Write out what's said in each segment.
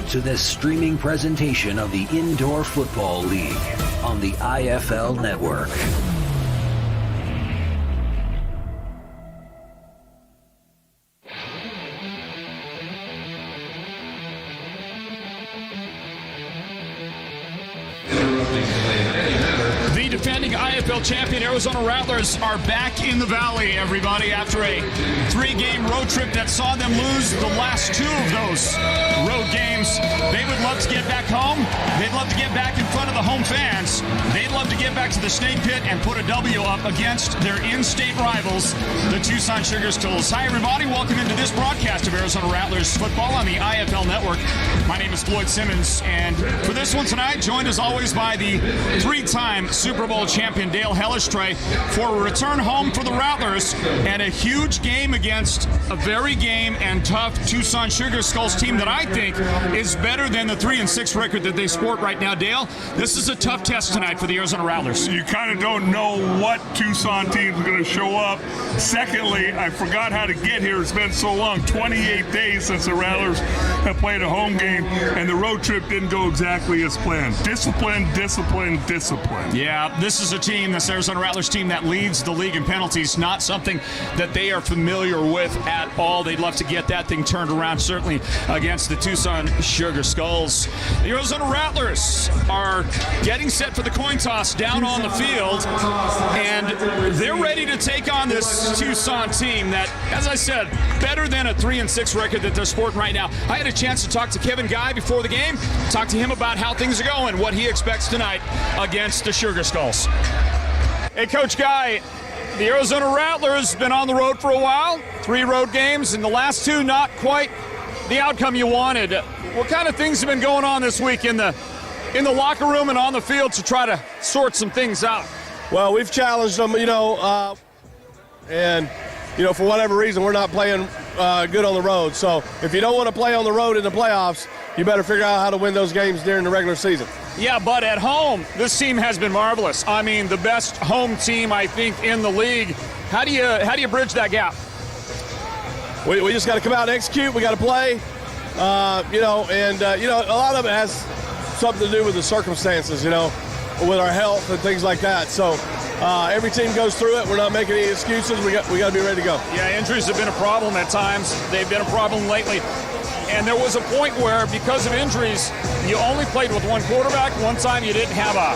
to this streaming presentation of the Indoor Football League on the IFL Network. The defending IFL champion Arizona Rattlers are back in the Valley, everybody, after a three-game road trip that saw them lose the last two of those road games. They would love to get back home. They'd love to get back in front of the home fans. They'd love to get back to the Snake Pit and put a W up against their in-state rivals, the Tucson Sugar Skulls. Hi, everybody. Welcome into this broadcast of Arizona Rattlers football on the IFL Network. My name is Floyd Simmons, and for this one tonight, joined as always by the three-time Super Bowl champion Dale Hellestray for a return home for the Rattlers and a huge game against a very game and tough Tucson Sugar Skulls team that I think is better than the 3-6 record that they sport right now. Dale, this is a tough test tonight for the Arizona Rattlers. You kind of don't know what Tucson team is going to show up. Secondly, I forgot how to get here. It's been so long, 28 days since the Rattlers have played a home game, and the road trip didn't go exactly as planned. Discipline, discipline, discipline. Yeah, this is a team, this Arizona Rattlers team, that leads the league in penalties, not something that they are familiar with at all. They'd love to get that thing turned around, certainly against the Tucson Sugar Skulls. The Arizona Rattlers are getting set for the coin toss down on the field, and they're ready to take on this Tucson team that, as I said, better than a 3-6 record that they're sporting right now. I had a chance to talk to Kevin Guy before the game, talk to him about how things are going, what he expects tonight against the Sugar Skulls. Hey, Coach Guy, the Arizona Rattlers been on the road for a while, 3 road games, and the last 2 not quite the outcome you wanted. What kind of things have been going on this week in the locker room and on the field to try to sort some things out? Well, we've challenged them, and for whatever reason, we're not playing good on the road. So if you don't want to play on the road in the playoffs, you better figure out how to win those games during the regular season. Yeah, but at home, this team has been marvelous. I mean, the best home team, I think, in the league. How do you bridge that gap? We just got to come out and execute. We got to play, a lot of it has something to do with the circumstances, with our health and things like that. So every team goes through it. We're not making any excuses. We got to be ready to go. Yeah, injuries have been a problem at times. They've been a problem lately. And there was a point where, because of injuries, you only played with one quarterback. One time you didn't have a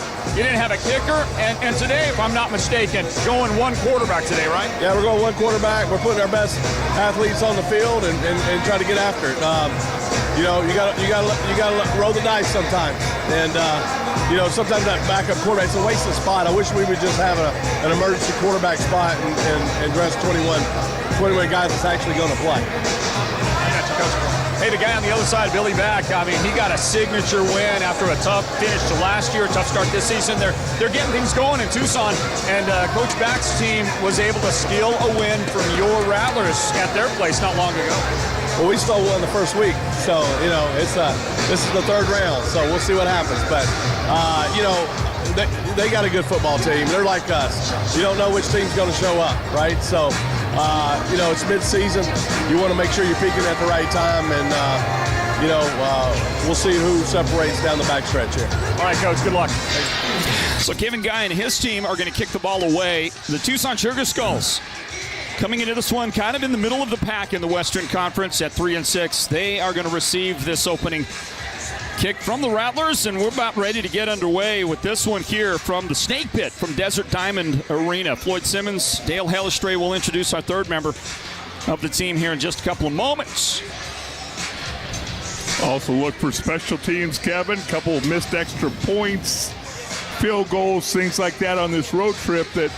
kicker. And today, if I'm not mistaken, going one quarterback today, right? Yeah, we're going one quarterback. We're putting our best athletes on the field and try to get after it. You got to roll the dice sometimes. And sometimes that backup quarterback, it's a wasted spot. I wish we would just have an emergency quarterback spot and dress 21 guys that's actually going to play. Hey, the guy on the other side, Billy Back, I mean, he got a signature win after a tough finish to last year, a tough start this season. They're getting things going in Tucson, and Coach Back's team was able to steal a win from your Rattlers at their place not long ago. Well, we stole one the first week, so, this is the third round, so we'll see what happens. But, they got a good football team. They're like us. You don't know which team's going to show up, right? So, it's mid-season. You want to make sure you're peaking at the right time, and, we'll see who separates down the backstretch here. All right, Coach, good luck. So Kevin Guy and his team are going to kick the ball away. The Tucson Sugar Skulls coming into this one kind of in the middle of the pack in the Western Conference at 3-6. They are going to receive this opening kick from the Rattlers, and we're about ready to get underway with this one here from the Snake Pit from Desert Diamond Arena. Floyd Simmons, Dale Hellestray will introduce our third member of the team here in just a couple of moments. Also look for special teams, Kevin. Couple of missed extra points, field goals, things like that on this road trip that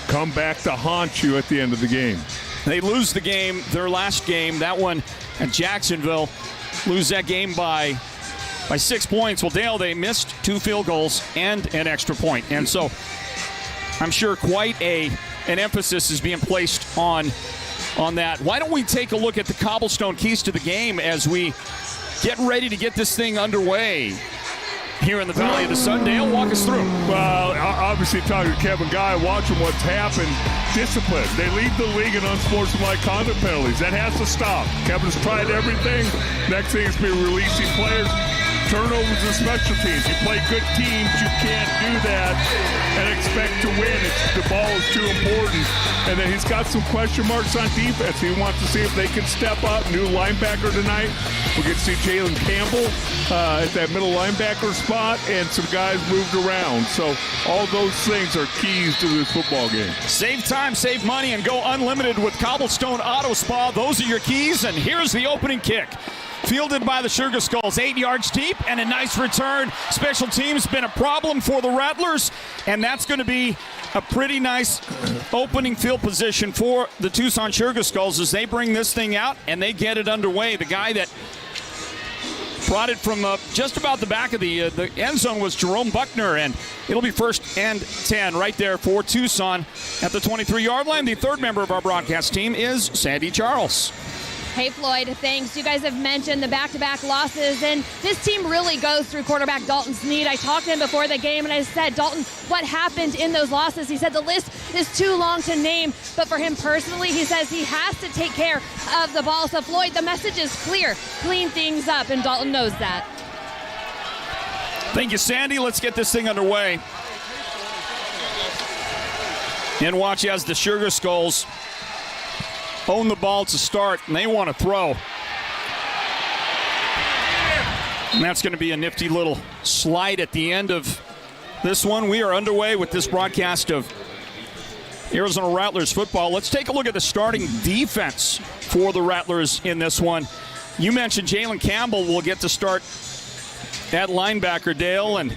come back to haunt you at the end of the game. They lose the game, their last game, that one at Jacksonville, lose that game by 6 points. Well, Dale, they missed 2 field goals and an extra point. And so I'm sure quite an emphasis is being placed on that. Why don't we take a look at the cobblestone keys to the game as we get ready to get this thing underway? here in the Valley of the Sun. Dale, walk us through. Well, obviously talking to Kevin Guy, watching what's happened. Discipline. They lead the league in unsportsmanlike conduct penalties. That has to stop. Kevin's tried everything. Next thing is be releasing players. Turnovers and special teams. You play good teams, you can't do that and expect to win. The ball is too important. And then he's got some question marks on defense. He wants to see if they can step up. New linebacker tonight. We're going to see Jalen Campbell at that middle linebacker spot, and some guys moved around. So all those things are keys to this football game. Save time, save money, and go unlimited with Cobblestone Auto Spa. Those are your keys, and here's the opening kick. Fielded by the Sugar Skulls, 8 yards deep, and a nice return. Special teams been a problem for the Rattlers, and that's going to be a pretty nice opening field position for the Tucson Sugar Skulls as they bring this thing out and they get it underway. The guy that brought it from just about the back of the end zone was Jerome Buckner, and it'll be 1st and 10 right there for Tucson at the 23-yard line. The third member of our broadcast team is Sandy Charles. Hey, Floyd, thanks. You guys have mentioned the back-to-back losses, and this team really goes through quarterback Dalton Snead. I talked to him before the game, and I said, Dalton, what happened in those losses? He said the list is too long to name, but for him personally, he says he has to take care of the ball. So, Floyd, the message is clear. Clean things up, and Dalton knows that. Thank you, Sandy. Let's get this thing underway. And watch as the Sugar Skulls own the ball to start, and they want to throw. And that's going to be a nifty little slide at the end of this one. We are underway with this broadcast of Arizona Rattlers football. Let's take a look at the starting defense for the Rattlers in this one. You mentioned Jalen Campbell will get to start at linebacker, Dale, and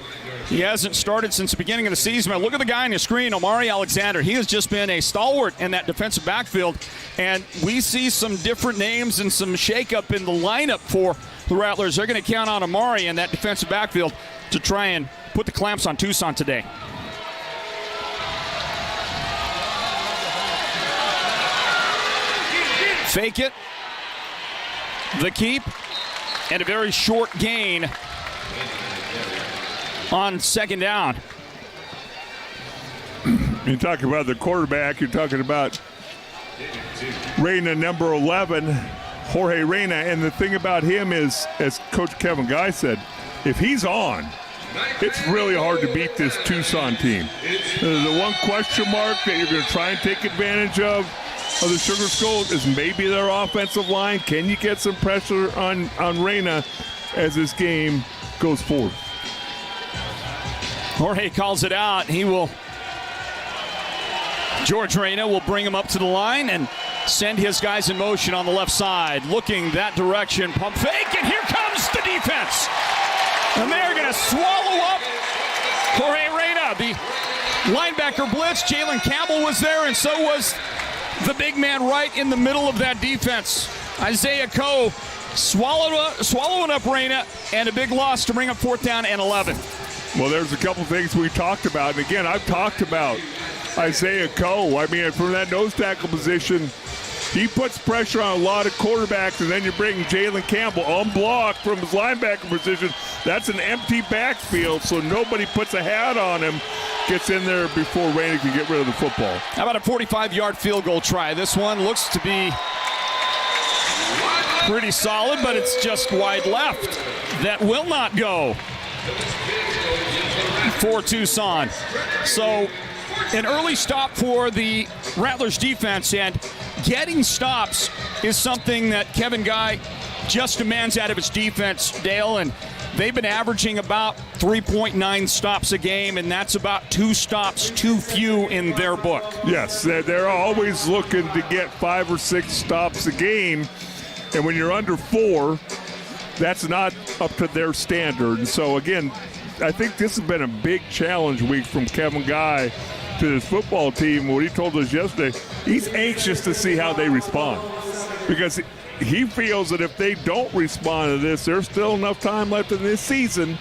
he hasn't started since the beginning of the season. But look at the guy on your screen, Omari Alexander. He has just been a stalwart in that defensive backfield, and we see some different names and some shakeup in the lineup for the Rattlers. They're going to count on Omari in that defensive backfield to try and put the clamps on Tucson today. Fake it, the keep, and a very short gain on 2nd down. You're talking about the quarterback. You're talking about Reyna, number 11, Jorge Reyna. And the thing about him is, as Coach Kevin Guy said, if he's on, it's really hard to beat this Tucson team. The one question mark that you're going to try and take advantage of the Sugar Skulls is maybe their offensive line. Can you get some pressure on Reyna as this game goes forward? Jorge calls it out. George Reyna will bring him up to the line and send his guys in motion on the left side. Looking that direction, pump fake, and here comes the defense. And they're going to swallow up Jorge Reyna. The linebacker blitz, Jalen Campbell was there, and so was the big man right in the middle of that defense. Isaiah Coe swallowing up Reyna, and a big loss to bring up 4th down and 11. Well, there's a couple things we talked about. And again, I've talked about Isaiah Coe. I mean, from that nose tackle position, he puts pressure on a lot of quarterbacks, and then you bring Jalen Campbell unblocked from his linebacker position. That's an empty backfield, so nobody puts a hat on him, gets in there before Reyna can get rid of the football. How about a 45-yard field goal try? This one looks to be pretty solid, but it's just wide left. That will not go for Tucson. So an early stop for the Rattlers defense, and getting stops is something that Kevin Guy just demands out of his defense, Dale, and they've been averaging about 3.9 stops a game, and that's about 2 stops too few in their book. Yes, they're always looking to get 5 or 6 stops a game, and when you're under 4, that's not up to their standard. And so, again, I think this has been a big challenge week from Kevin Guy to this football team. What he told us yesterday, he's anxious to see how they respond, because he feels that if they don't respond to this, there's still enough time left in this season.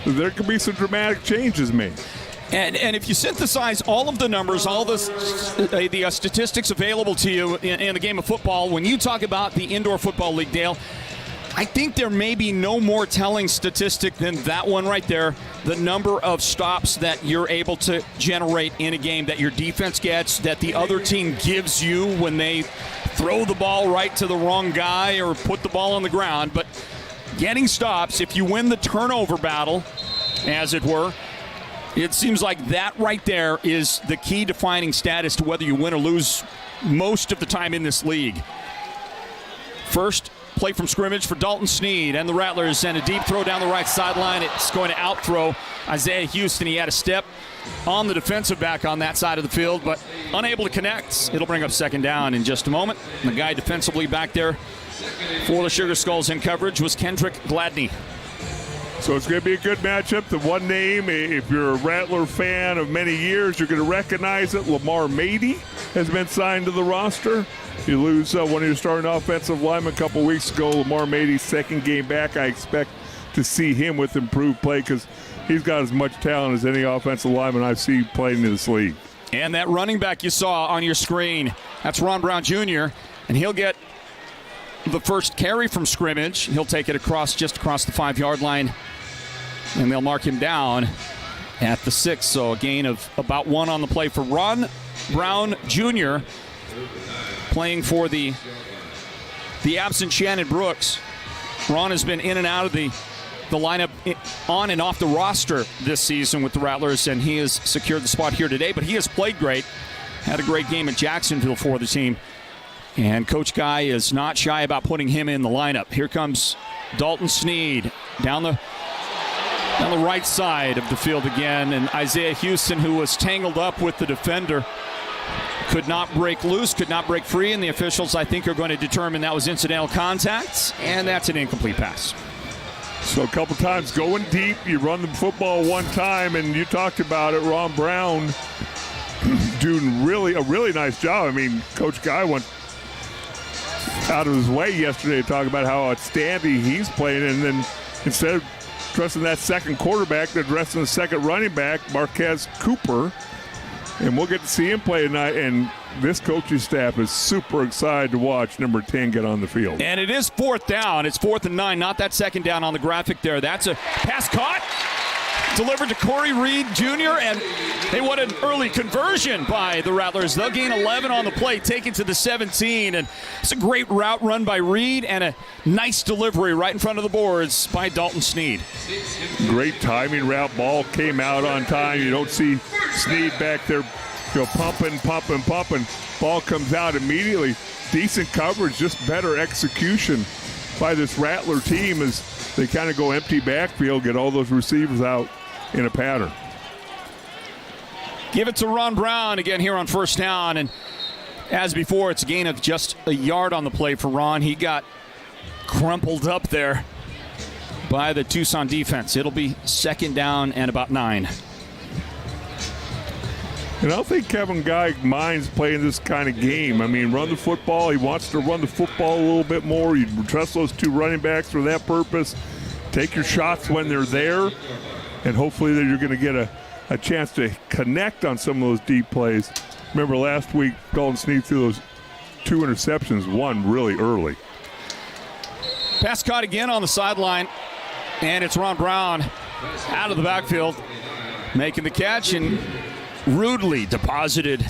There could be some dramatic changes made. And if you synthesize all of the numbers, all the statistics available to you in the game of football, when you talk about the Indoor Football League, Dale, I think there may be no more telling statistic than that one right there. The number of stops that you're able to generate in a game that your defense gets, that the other team gives you when they throw the ball right to the wrong guy or put the ball on the ground. But getting stops, if you win the turnover battle, as it were, it seems like that right there is the key defining stat as to whether you win or lose most of the time in this league. First play from scrimmage for Dalton Sneed and the Rattlers, and a deep throw down the right sideline. It's going to out-throw Isaiah Houston. He had a step on the defensive back on that side of the field, but unable to connect. It'll bring up second down in just a moment. And the guy defensively back there for the Sugar Skulls in coverage was Kendrick Gladney. So it's going to be a good matchup. The one name, if you're a Rattler fan of many years, you're going to recognize it. Lamar Mady has been signed to the roster. You lose one of your starting offensive linemen a couple weeks ago. Lamar Mady's second game back. I expect to see him with improved play because he's got as much talent as any offensive lineman I've seen playing in this league. And that running back you saw on your screen, that's Ron Brown Jr., and he'll get the first carry from scrimmage. He'll take it just across the 5-yard line, and they'll mark him down at the 6. So a gain of about 1 on the play for Ron Brown Jr., playing for the absent Shannon Brooks. Ron has been in and out of the lineup, on and off the roster this season with the Rattlers, and he has secured the spot here today. But he has played great. Had a great game at Jacksonville for the team. And Coach Guy is not shy about putting him in the lineup. Here comes Dalton Sneed down the right side of the field again. And Isaiah Houston, who was tangled up with the defender, could not break loose, could not break free, and the officials, I think, are going to determine that was incidental contact, and that's an incomplete pass. So a couple times going deep, you run the football one time, and you talked about it, Ron Brown doing a really nice job. I mean, Coach Guy went out of his way yesterday to talk about how outstanding he's playing, and then instead of dressing that second quarterback, they're dressing the second running back, Marquez Cooper. And we'll get to see him play tonight, and this coaching staff is super excited to watch number 10 get on the field. And it is 4th down. It's 4th and 9, not that second down on the graphic there. That's a pass caught, delivered to Corey Reed Jr., and they want an early conversion by the Rattlers. They'll gain 11 on the play, take it to the 17, and it's a great route run by Reed and a nice delivery right in front of the boards by Dalton Sneed. Great timing route. Ball came out on time. You don't see Sneed back there pumping. Ball comes out immediately. Decent coverage, just better execution by this Rattler team as they kind of go empty backfield, get all those receivers out in a pattern. Give it to Ron Brown again here on first down, and as before, it's a gain of just a yard on the play for Ron. He got crumpled up there by the Tucson defense. It'll be second down and about 9. And I don't think Kevin Guy minds playing this kind of game. I mean, run the football. He wants to run the football a little bit more. You trust those two running backs for that purpose. Take your shots when they're there, and hopefully that you're going to get a chance to connect on some of those deep plays. Remember last week, Dalton Sneed threw those 2 interceptions, one really early. Pass caught again on the sideline, and it's Ron Brown out of the backfield, making the catch and rudely deposited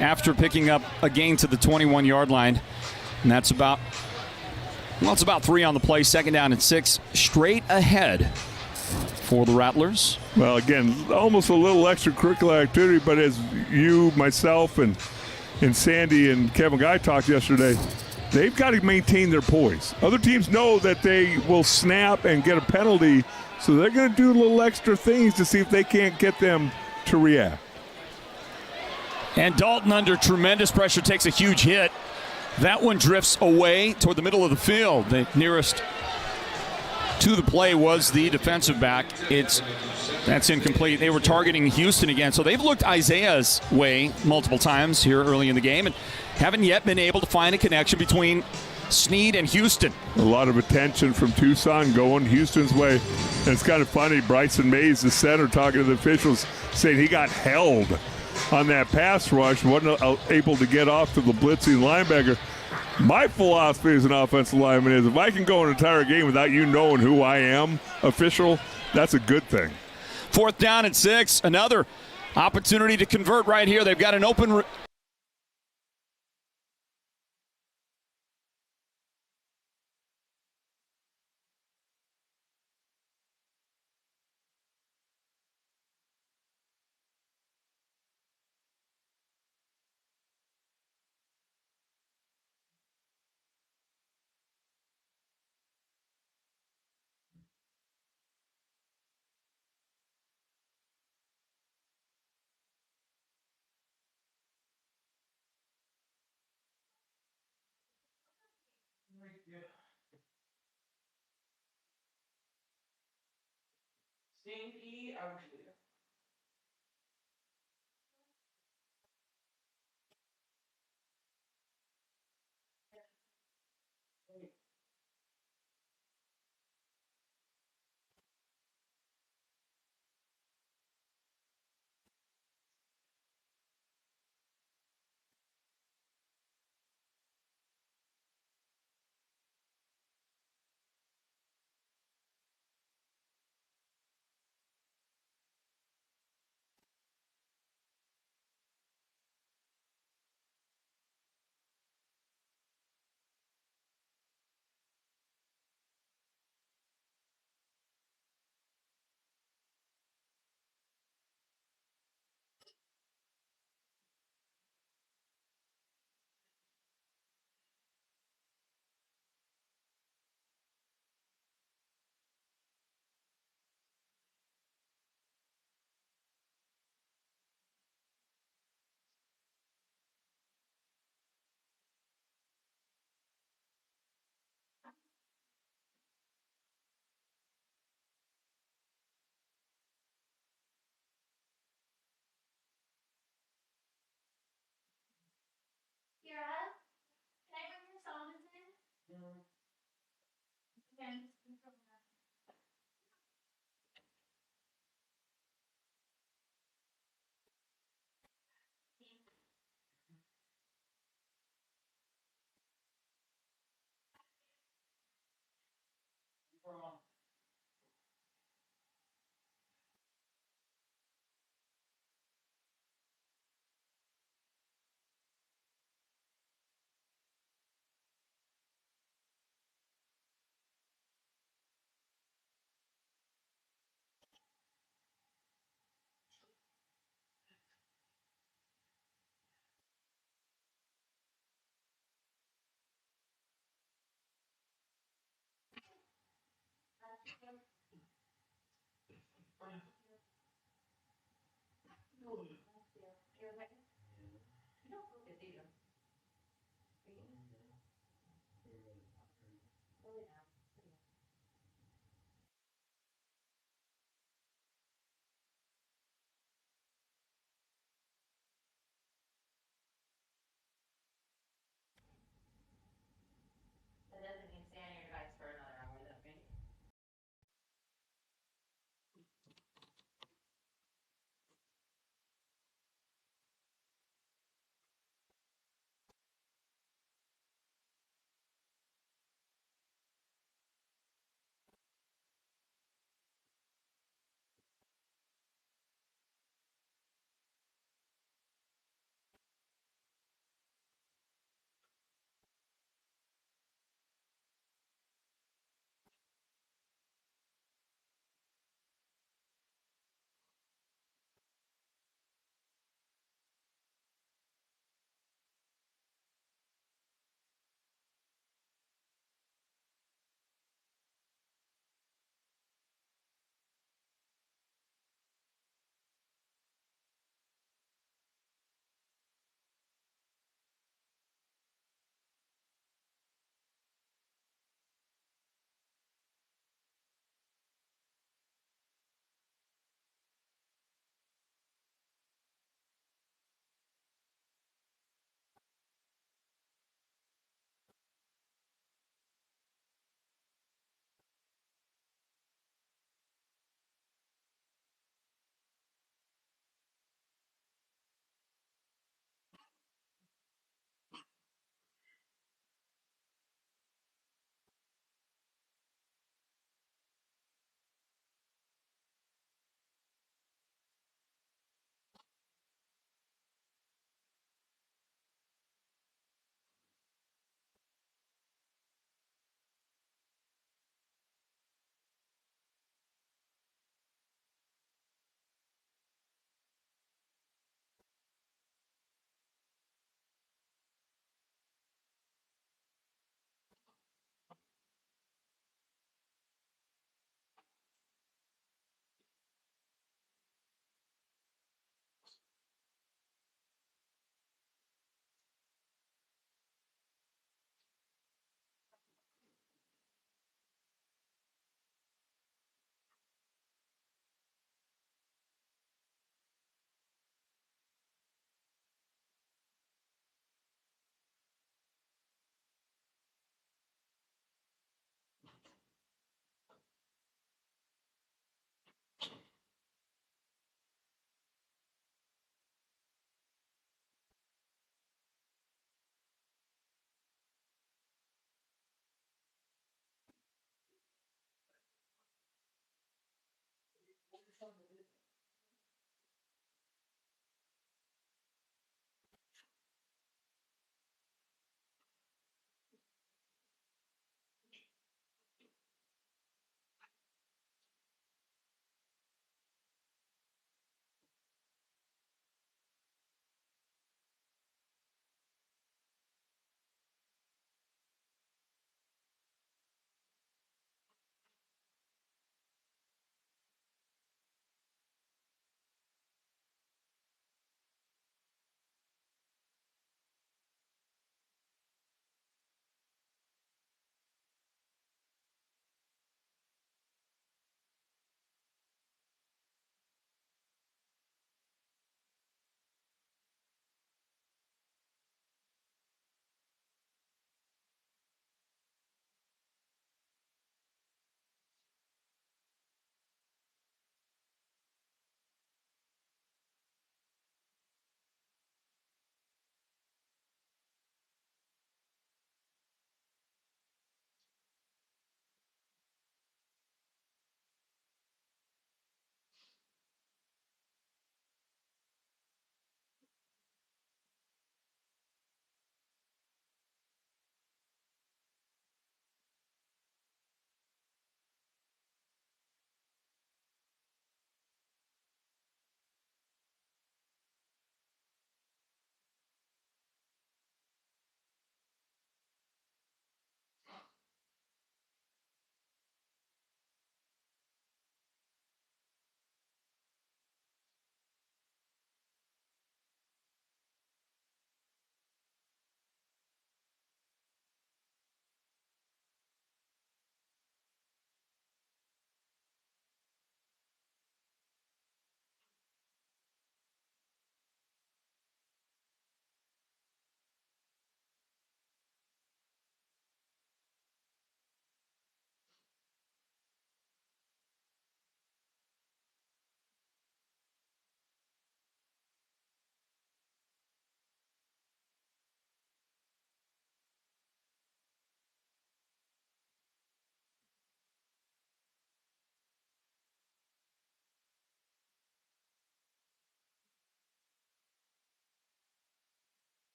after picking up a gain to the 21-yard line. And that's about 3 on the play. Second down and 6, straight ahead for the Rattlers. Well, again, almost a little extracurricular activity, but as you, myself, and Sandy and Kevin Guy talked yesterday, they've got to maintain their poise. Other teams know that they will snap and get a penalty, so they're going to do little extra things to see if they can't get them to react. And Dalton, under tremendous pressure, takes a huge hit. That one drifts away toward the middle of the field. The nearest to the play was the defensive back. That's incomplete. They were targeting Houston again, so they've looked Isaiah's way multiple times here early in the game and haven't yet been able to find a connection between Sneed and Houston. A lot of attention from Tucson going Houston's way. And it's kind of funny, Bryson Mays, the center, talking to the officials, saying he got held on that pass rush, wasn't able to get off to the blitzing linebacker. My philosophy as an offensive lineman is if I can go an entire game without you knowing who I am, official, that's a good thing. 4th down and 6. Another opportunity to convert right here. They've got an open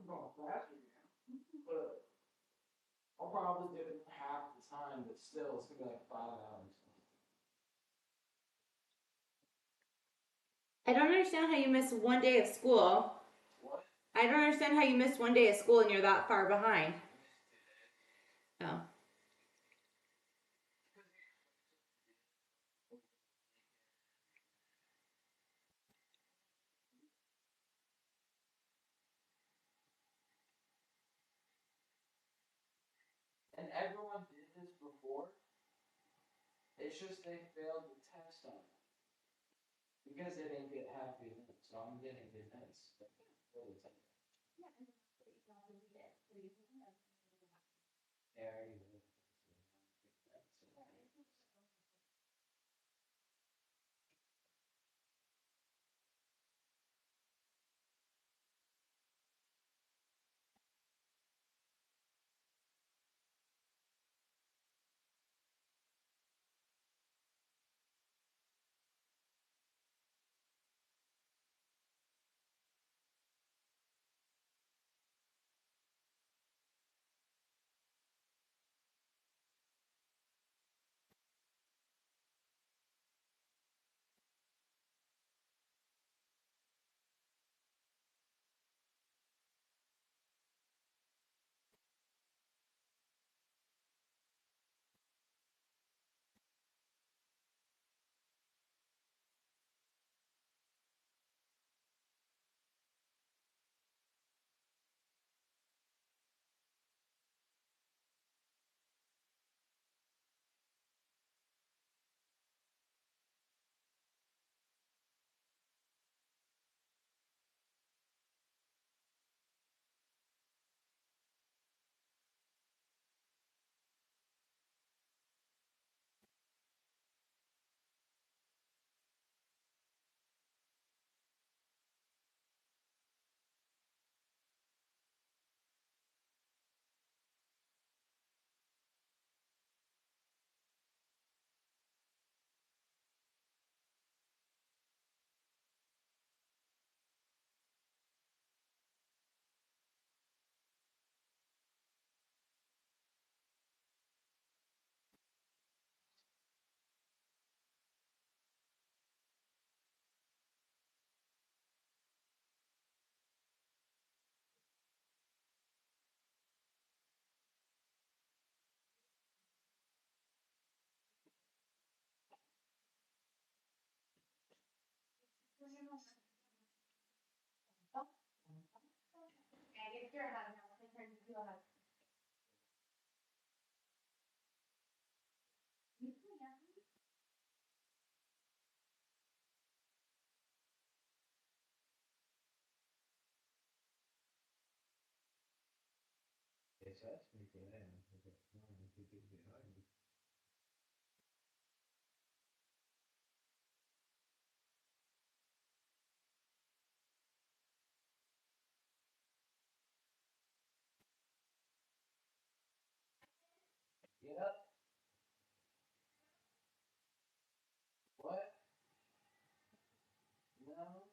going faster now. But I'll probably do it half the time, but still, it's gonna be like 5 hours. I don't understand how you miss one day of school. What? I don't understand how you missed one day of school and you're that far behind. Oh. And everyone did this before. It's just they failed the test on it. Because they didn't get happy notes, so I'm getting good notes. For the test. Yeah, I already did. Yep. What? No.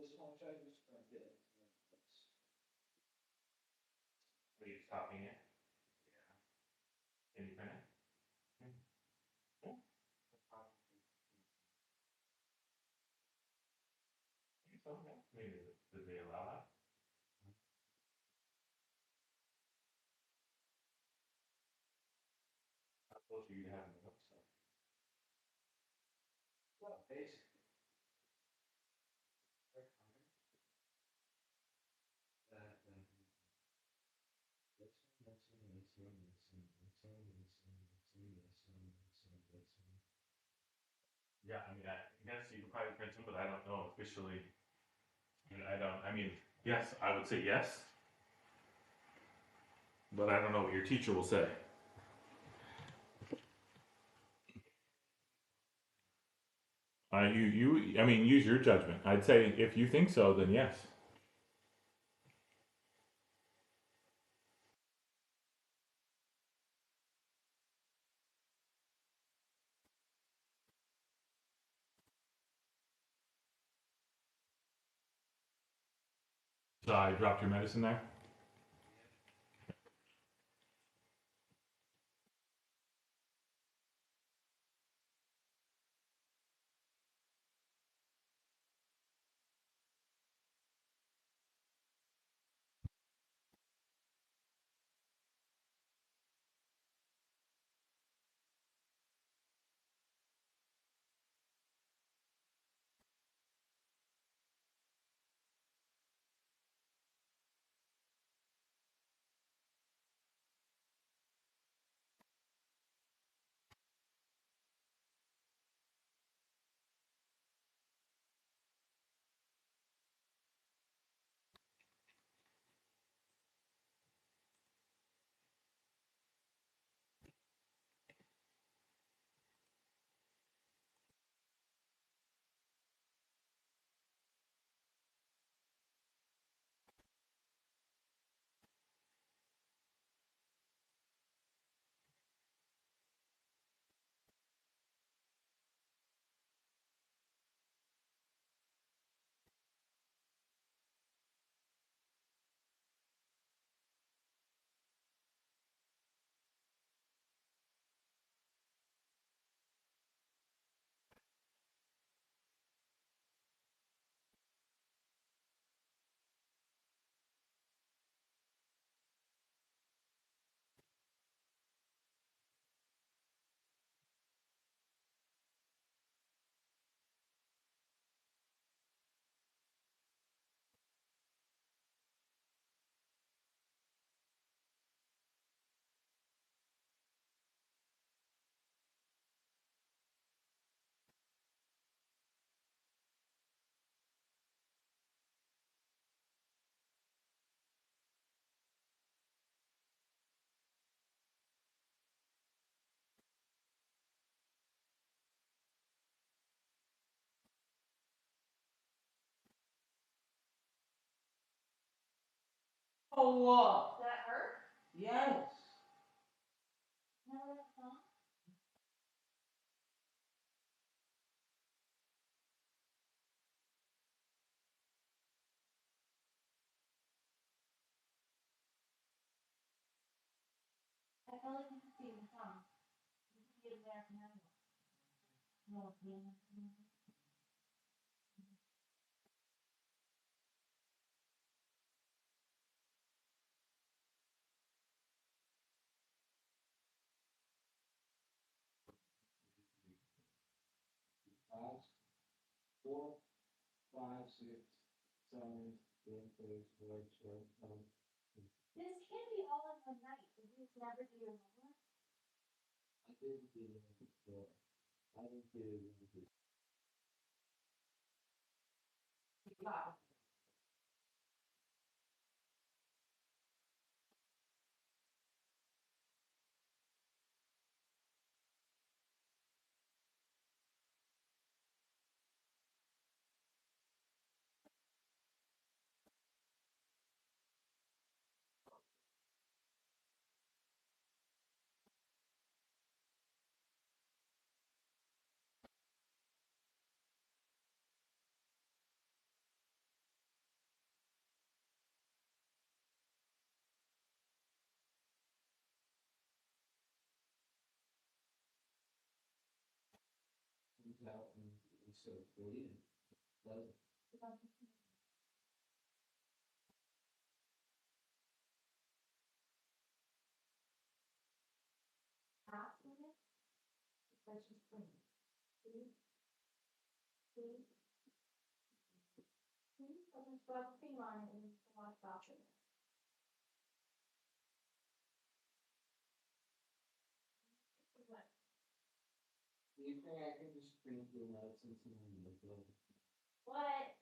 just want to try to sprint it. Are you stopping it? Yeah. Can you print it? Yeah. Maybe did they allow that? How close are you to having the website? Well, basically. Yeah, I mean, I guess you could probably print them, but I don't know officially. I don't, I mean, yes, I would say yes. But I don't know what your teacher will say. I mean, use your judgment. I'd say if you think so, then yes. So I dropped your medicine there. Oh, what? Does that hurt? Yes. No, that's not. I felt like you could see the sun. You could see it there from anywhere. No, yeah. Five, 4, 5, 6, 7, 8, 9, 10. This can't be all in one night. Did you never do your homework? I didn't get it before. I didn't get it before. Wow. comes out and he's so free and does it. Hot in it. Let's just clean it. See? See? See? I'm gonna rub cream on it and wash off of it. What? Do you think I can just print your notes and send them to the What?